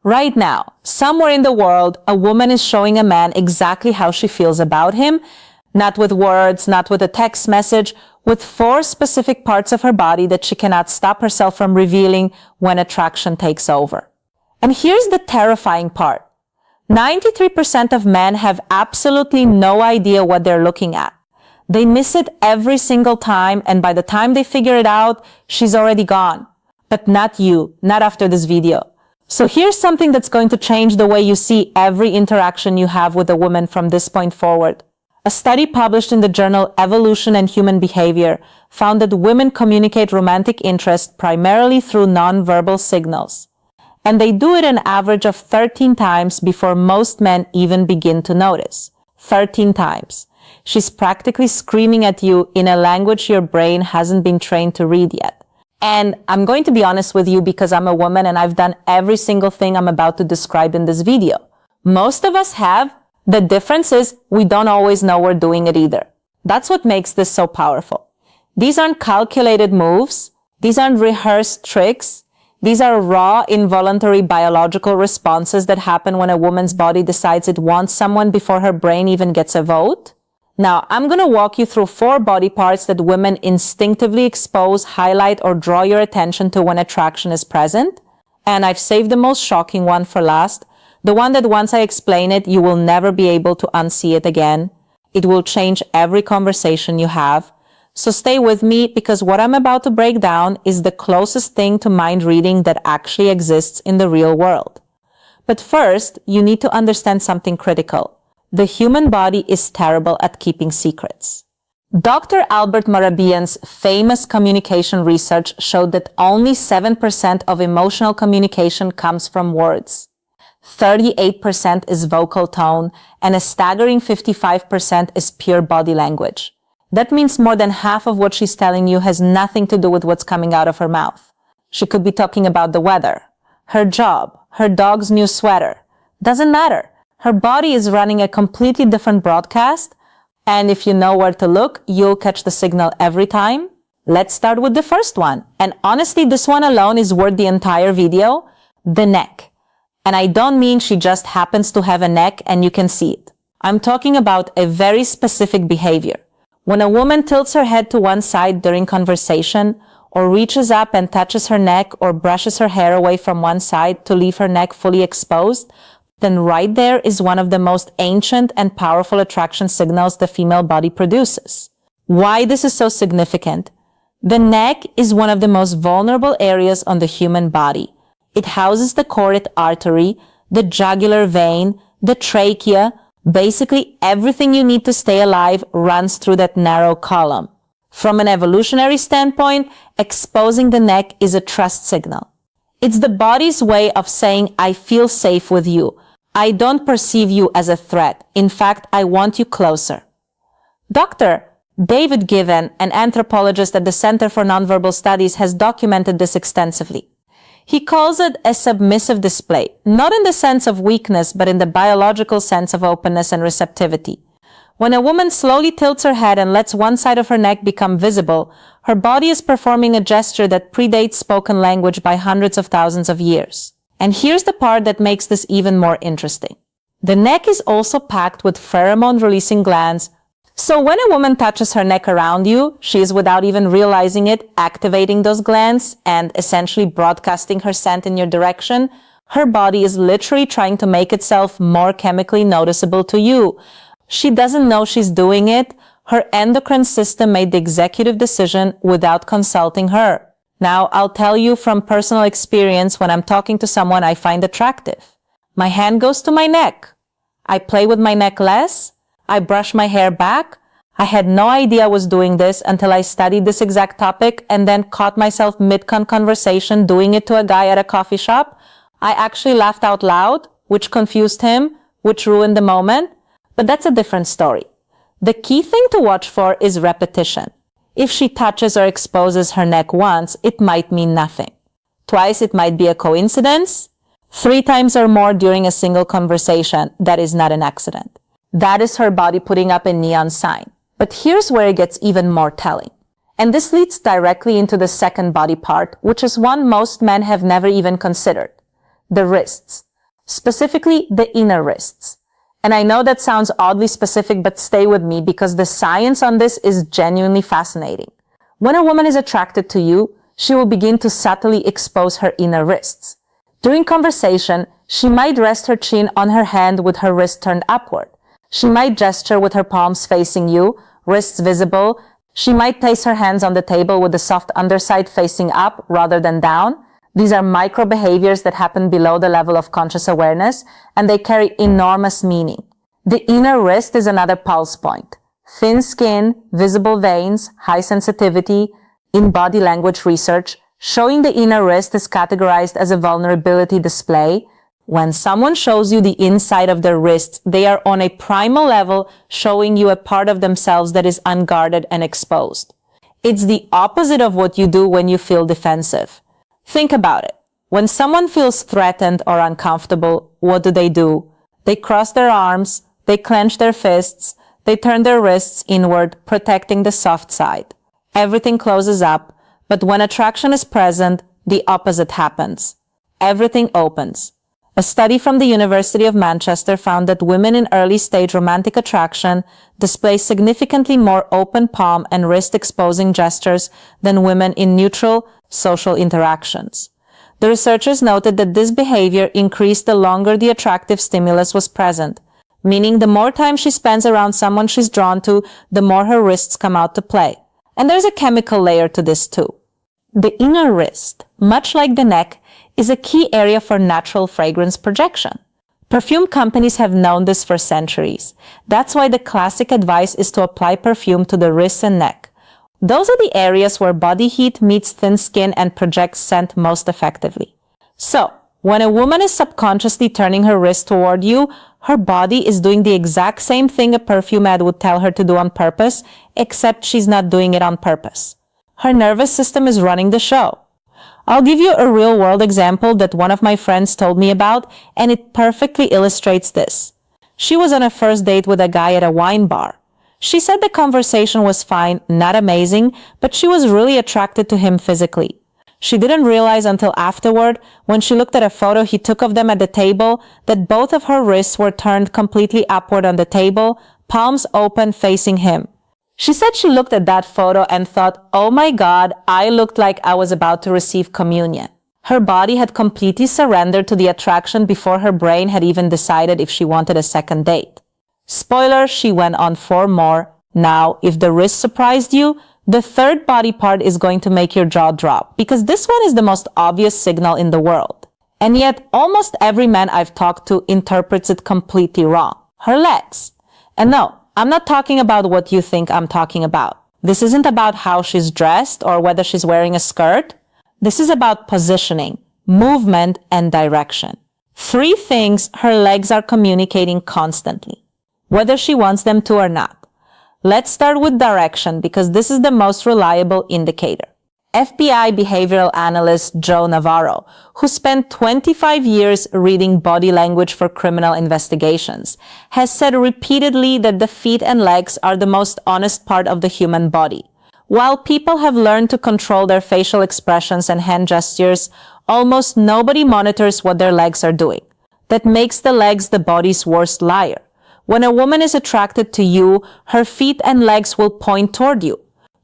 Right now, somewhere in the world, a woman is showing a man exactly how she feels about him, not with words, not with a text message, with 4 specific parts of her body that she cannot stop herself from revealing when attraction takes over. And here's the terrifying part. 93% of men have absolutely no idea what they're looking at. They miss it every single time, and by the time they figure it out, she's already gone. But not you, not after this video. So here's something that's going to change the way you see every interaction you have with a woman from this point forward. A study published in the journal Evolution and Human Behavior found that women communicate romantic interest primarily through nonverbal signals. And they do it an average of 13 times before most men even begin to notice. 13 times. She's practically screaming at you in a language your brain hasn't been trained to read yet. And I'm going to be honest with you because I'm a woman and I've done every single thing I'm about to describe in this video. Most of us have. The difference is we don't always know we're doing it either. That's what makes this so powerful. These aren't calculated moves. These aren't rehearsed tricks. These are raw, involuntary biological responses that happen when a woman's body decides it wants someone before her brain even gets a vote. Now, I'm going to walk you through 4 body parts that women instinctively expose, highlight, or draw your attention to when attraction is present. And I've saved the most shocking one for last. The one that once I explain it, you will never be able to unsee it again. It will change every conversation you have. So stay with me because what I'm about to break down is the closest thing to mind reading that actually exists in the real world. But first, you need to understand something critical. The human body is terrible at keeping secrets. Dr. Albert Marabian's famous communication research showed that only 7% of emotional communication comes from words. 38% is vocal tone, and a staggering 55% is pure body language. That means more than half of what she's telling you has nothing to do with what's coming out of her mouth. She could be talking about the weather, her job, her dog's new sweater. Doesn't matter. Her body is running a completely different broadcast, and if you know where to look, you'll catch the signal every time. Let's start with the first one. And honestly, this one alone is worth the entire video. The neck. And I don't mean she just happens to have a neck and you can see it. I'm talking about a very specific behavior. When a woman tilts her head to one side during conversation, or reaches up and touches her neck or brushes her hair away from one side to leave her neck fully exposed, then right there is one of the most ancient and powerful attraction signals the female body produces. Why this is so significant? The neck is one of the most vulnerable areas on the human body. It houses the carotid artery, the jugular vein, the trachea. Basically, everything you need to stay alive runs through that narrow column. From an evolutionary standpoint, exposing the neck is a trust signal. It's the body's way of saying, I feel safe with you. I don't perceive you as a threat. In fact, I want you closer. Dr. David Given, an anthropologist at the Center for Nonverbal Studies, has documented this extensively. He calls it a submissive display, not in the sense of weakness, but in the biological sense of openness and receptivity. When a woman slowly tilts her head and lets one side of her neck become visible, her body is performing a gesture that predates spoken language by hundreds of thousands of years. And here's the part that makes this even more interesting. The neck is also packed with pheromone-releasing glands. So when a woman touches her neck around you, she is, without even realizing it, activating those glands and essentially broadcasting her scent in your direction. Her body is literally trying to make itself more chemically noticeable to you. She doesn't know she's doing it. Her endocrine system made the executive decision without consulting her. Now, I'll tell you from personal experience, when I'm talking to someone I find attractive, my hand goes to my neck. I play with my neck less. I brush my hair back. I had no idea I was doing this until I studied this exact topic and then caught myself mid-conversation doing it to a guy at a coffee shop. I actually laughed out loud, which confused him, which ruined the moment. But that's a different story. The key thing to watch for is repetition. If she touches or exposes her neck once, it might mean nothing. Twice, it might be a coincidence. 3 times or more during a single conversation, that is not an accident. That is her body putting up a neon sign. But here's where it gets even more telling. And this leads directly into the second body part, which is one most men have never even considered. The wrists. specifically the inner wrists. And I know that sounds oddly specific, but stay with me because the science on this is genuinely fascinating. When a woman is attracted to you, she will begin to subtly expose her inner wrists. During conversation, she might rest her chin on her hand with her wrist turned upward. She might gesture with her palms facing you, wrists visible. She might place her hands on the table with the soft underside facing up rather than down. These are micro behaviors that happen below the level of conscious awareness, and they carry enormous meaning. The inner wrist is another pulse point. Thin skin, visible veins, high sensitivity. In body language research, showing the inner wrist is categorized as a vulnerability display. When someone shows you the inside of their wrist, they are on a primal level showing you a part of themselves that is unguarded and exposed. It's the opposite of what you do when you feel defensive. Think about it. When someone feels threatened or uncomfortable, what do? They cross their arms, they clench their fists, they turn their wrists inward, protecting the soft side. Everything closes up, but when attraction is present, the opposite happens. Everything opens. A study from the University of Manchester found that women in early-stage romantic attraction display significantly more open palm and wrist-exposing gestures than women in neutral social interactions. The researchers noted that this behavior increased the longer the attractive stimulus was present, meaning the more time she spends around someone she's drawn to, the more her wrists come out to play. And there's a chemical layer to this too. The inner wrist, much like the neck, is a key area for natural fragrance projection. Perfume companies have known this for centuries. That's why the classic advice is to apply perfume to the wrists and neck. Those are the areas where body heat meets thin skin and projects scent most effectively. So, when a woman is subconsciously turning her wrist toward you, her body is doing the exact same thing a perfume ad would tell her to do on purpose, except she's not doing it on purpose. Her nervous system is running the show. I'll give you a real-world example that one of my friends told me about, and it perfectly illustrates this. She was on a first date with a guy at a wine bar. She said the conversation was fine, not amazing, but she was really attracted to him physically. She didn't realize until afterward, when she looked at a photo he took of them at the table, that both of her wrists were turned completely upward on the table, palms open facing him. She said she looked at that photo and thought, oh my God, I looked like I was about to receive communion. Her body had completely surrendered to the attraction before her brain had even decided if she wanted a second date. Spoiler, she went on 4 more. Now, if the wrist surprised you, the third body part is going to make your jaw drop, because this one is the most obvious signal in the world. And yet, almost every man I've talked to interprets it completely wrong. Her legs. And no, I'm not talking about what you think I'm talking about. This isn't about how she's dressed or whether she's wearing a skirt. This is about positioning, movement, and direction. 3 things her legs are communicating constantly, whether she wants them to or not. Let's start with direction because this is the most reliable indicator. FBI behavioral analyst Joe Navarro, who spent 25 years reading body language for criminal investigations, has said repeatedly that the feet and legs are the most honest part of the human body. While people have learned to control their facial expressions and hand gestures, almost nobody monitors what their legs are doing. That makes the legs the body's worst liar. When a woman is attracted to you, her feet and legs will point toward you.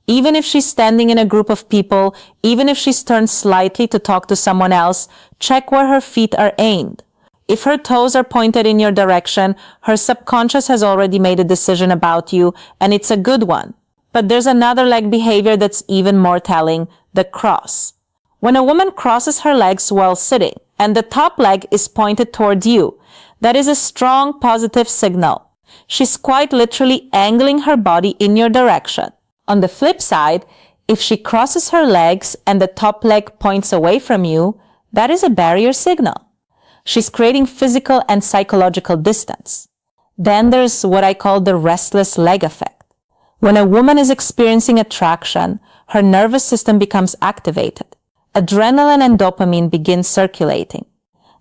Even if she's standing in a group of people, even if she's turned slightly to talk to someone else, check where her feet are aimed. If her toes are pointed in your direction, her subconscious has already made a decision about you, and it's a good one. But there's another leg behavior that's even more telling, the cross. When a woman crosses her legs while sitting, and the top leg is pointed toward you, that is a strong positive signal. She's quite literally angling her body in your direction. On the flip side, if she crosses her legs and the top leg points away from you, that is a barrier signal. She's creating physical and psychological distance. Then there's what I call the restless leg effect. When a woman is experiencing attraction, her nervous system becomes activated. Adrenaline and dopamine begin circulating.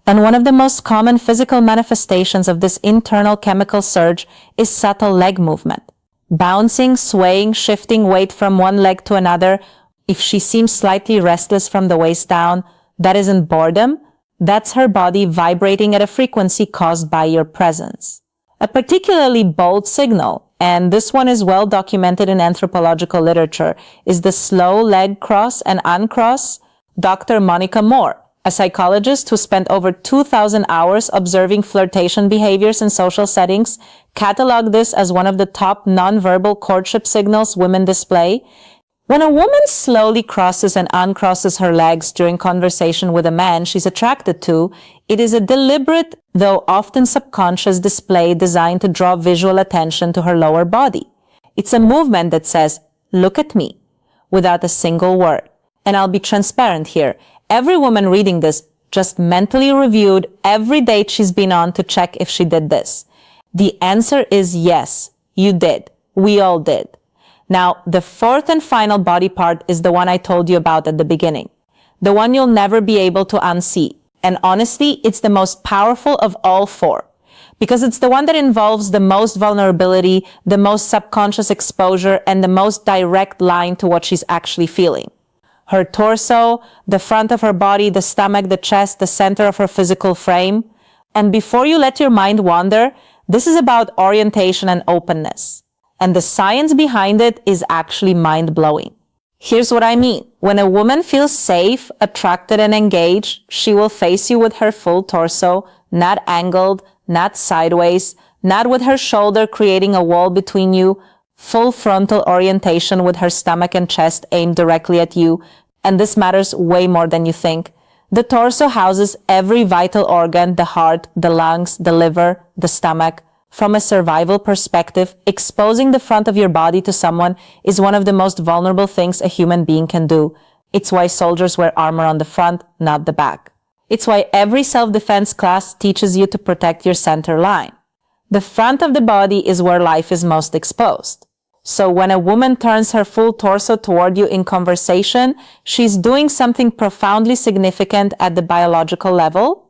And one of the most common physical manifestations of this internal chemical surge is subtle leg movement. Bouncing, swaying, shifting weight from one leg to another. If she seems slightly restless from the waist down, that isn't boredom. That's her body vibrating at a frequency caused by your presence. A particularly bold signal, and this one is well documented in anthropological literature, is the slow leg cross and uncross. Dr. Monica Moore, a psychologist who spent over 2,000 hours observing flirtation behaviors in social settings, cataloged this as one of the top nonverbal courtship signals women display. When a woman slowly crosses and uncrosses her legs during conversation with a man she's attracted to, it is a deliberate, though often subconscious display designed to draw visual attention to her lower body. It's a movement that says, "Look at me," without a single word. And I'll be transparent here. Every woman reading this just mentally reviewed every date she's been on to check if she did this. The answer is yes, you did. We all did. Now, the fourth and final body part is the one I told you about at the beginning. The one you'll never be able to unsee. And honestly, it's the most powerful of all four. Because it's the one that involves the most vulnerability, the most subconscious exposure, and the most direct line to what she's actually feeling. Her torso, the front of her body, the stomach, the chest, the center of her physical frame. And before you let your mind wander, this is about orientation and openness. And the science behind it is actually mind-blowing. Here's what I mean. When a woman feels safe, attracted, and engaged, she will face you with her full torso, not angled, not sideways, not with her shoulder creating a wall between you, full frontal orientation with her stomach and chest aimed directly at you. And this matters way more than you think. The torso houses every vital organ, the heart, the lungs, the liver, the stomach. From a survival perspective, exposing the front of your body to someone is one of the most vulnerable things a human being can do. It's why soldiers wear armor on the front, not the back. It's why every self-defense class teaches you to protect your center line. The front of the body is where life is most exposed. So when a woman turns her full torso toward you in conversation, she's doing something profoundly significant at the biological level.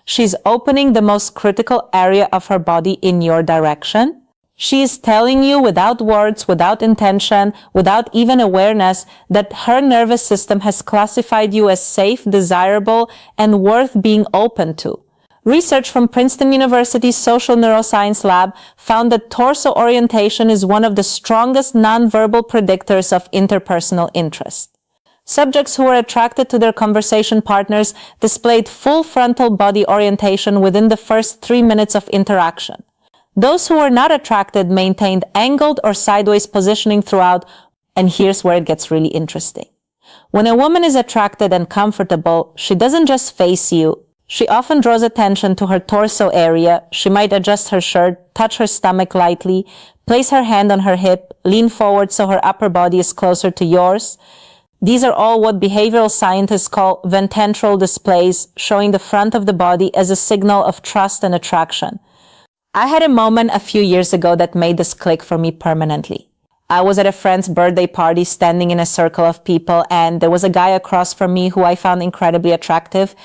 She's opening the most critical area of her body in your direction. She is telling you without words, without intention, without even awareness that her nervous system has classified you as safe, desirable, and worth being open to. Research from Princeton University's Social Neuroscience Lab found that torso orientation is one of the strongest nonverbal predictors of interpersonal interest. Subjects who were attracted to their conversation partners displayed full frontal body orientation within the first 3 minutes of interaction. Those who were not attracted maintained angled or sideways positioning throughout, and here's where it gets really interesting. When a woman is attracted and comfortable, she doesn't just face you. She often draws attention to her torso area. She might adjust her shirt, touch her stomach lightly, place her hand on her hip, lean forward so her upper body is closer to yours. These are all what behavioral scientists call ventral displays, showing the front of the body as a signal of trust and attraction. I had a moment a few years ago that made this click for me permanently. I was at a friend's birthday party standing in a circle of people, and there was a guy across from me who I found incredibly attractive.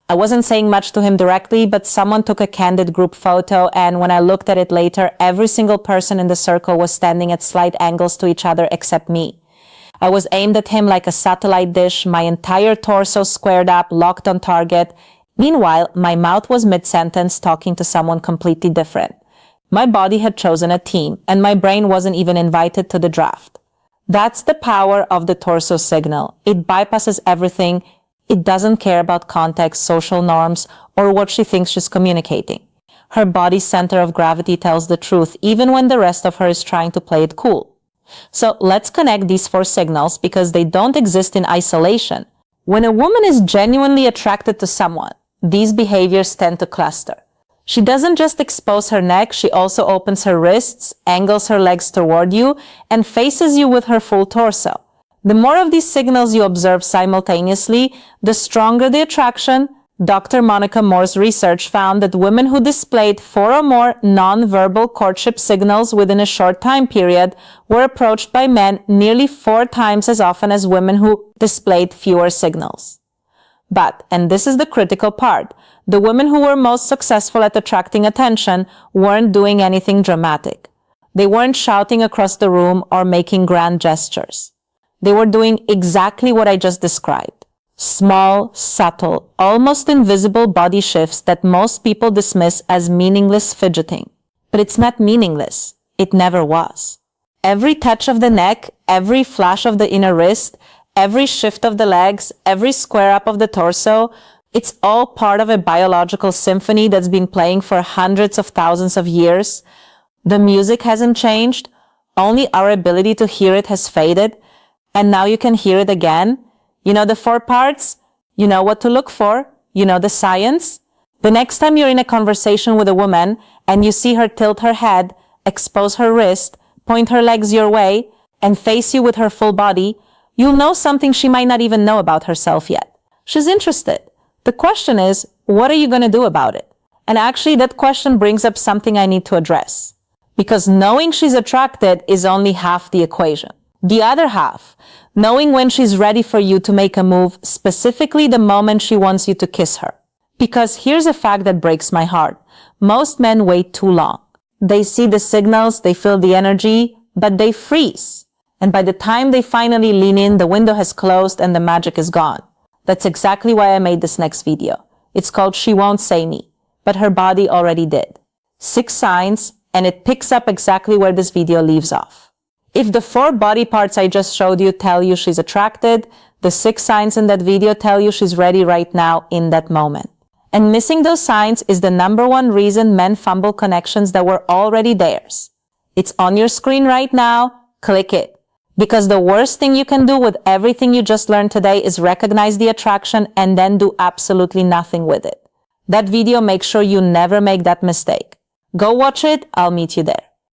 I wasn't saying much to him directly, but someone took a candid group photo, and when I looked at it later, every single person in the circle was standing at slight angles to each other except me. I was aimed at him like a satellite dish, my entire torso squared up, locked on target. Meanwhile, my mouth was mid-sentence talking to someone completely different. My body had chosen a team, and my brain wasn't even invited to the draft. That's the power of the torso signal. It bypasses everything. It doesn't care about context, social norms, or what she thinks she's communicating. Her body's center of gravity tells the truth, even when the rest of her is trying to play it cool. So let's connect these four signals because they don't exist in isolation. When a woman is genuinely attracted to someone, these behaviors tend to cluster. She doesn't just expose her neck, she also opens her wrists, angles her legs toward you, and faces you with her full torso. The more of these signals you observe simultaneously, the stronger the attraction. Dr. Monica Moore's research found that women who displayed 4 or more non-verbal courtship signals within a short time period were approached by men nearly 4 times as often as women who displayed fewer signals. But, and this is the critical part, the women who were most successful at attracting attention weren't doing anything dramatic. They weren't shouting across the room or making grand gestures. They were doing exactly what I just described. Small, subtle, almost invisible body shifts that most people dismiss as meaningless fidgeting. But it's not meaningless. It never was. Every touch of the neck, every flash of the inner wrist, every shift of the legs, every square up of the torso, it's all part of a biological symphony that's been playing for hundreds of thousands of years. The music hasn't changed, only our ability to hear it has faded, and now you can hear it again. You know the 4 parts? You know what to look for? You know the science? The next time you're in a conversation with a woman and you see her tilt her head, expose her wrist, point her legs your way, and face you with her full body, you'll know something she might not even know about herself yet. She's interested. The question is, what are you going to do about it? And actually, that question brings up something I need to address. Because knowing she's attracted is only half the equation. The other half, knowing when she's ready for you to make a move, specifically the moment she wants you to kiss her. Because here's a fact that breaks my heart. Most men wait too long. They see the signals, they feel the energy, but they freeze. And by the time they finally lean in, the window has closed and the magic is gone. That's exactly why I made this next video. It's called She Won't Say Me, but her body already did. 6 signs, and it picks up exactly where this video leaves off. If the 4 body parts I just showed you tell you she's attracted, the 6 signs in that video tell you she's ready right now in that moment. And missing those signs is the #1 reason men fumble connections that were already theirs. It's on your screen right now. Click it. Because the worst thing you can do with everything you just learned today is recognize the attraction and then do absolutely nothing with it. That video makes sure you never make that mistake. Go watch it. I'll meet you there.